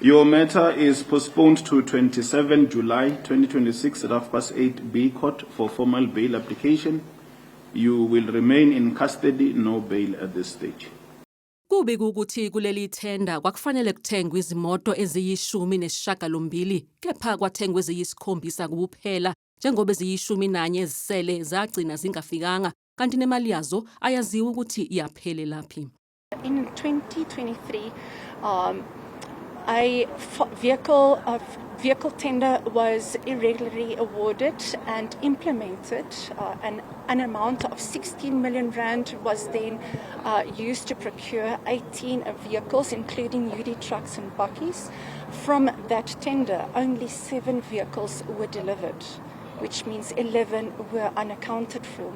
Your matter is postponed to 27 July 2026 at 8:30 B Court for formal bail application. You will remain in custody, no bail at this stage. Kubi ukuthi kuleli tender kwakufanele kuthengwe izimoto eziyi-18 kepha kwathengwe eziyi-7 kuphela njengoba eziyi-11 ezisele zagcina zingafikanga kanti nemali yazo ayaziwa ukuthi iyaphele laphi. In 2023, a vehicle tender was irregularly awarded and implemented. An amount of 16 million rand was then used to procure 18 vehicles, including UD trucks and bakkies. From that tender, only 7 vehicles were delivered, which means 11 were unaccounted for.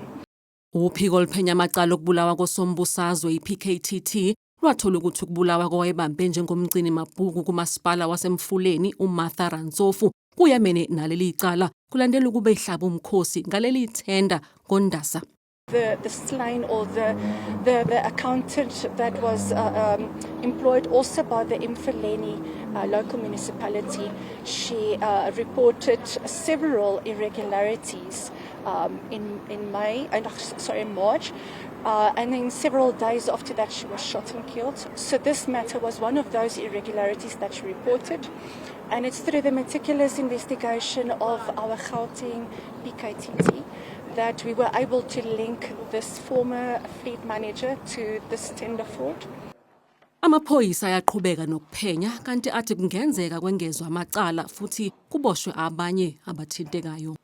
Uphiko oluphenya amacala okubulawa kosombusazwe iPKTT lwathola ukuthi ukubulawa kwawayebambe njengomgcini mabhuku kumasipala wasemfuleni uMartha Rantsofu kuyamene naleli icala kulandela ukube ihlaba umkhosi ngaleli tender ngoNdasa. The slain or the accountant that was employed also by the Mfuleni local municipality, she reported several irregularities in March, and then several days after that she was shot and killed. So this matter was one of those irregularities that she reported, and it's through the meticulous investigation of our Gauteng PKTT that we were able to link this former fleet manager to this tender fraud. Amaphoyisa ayaqhubeka nokuphenya kanti athi kungenzeka kwengezwe amacala futhi kuboshwe abanye abathintekayo.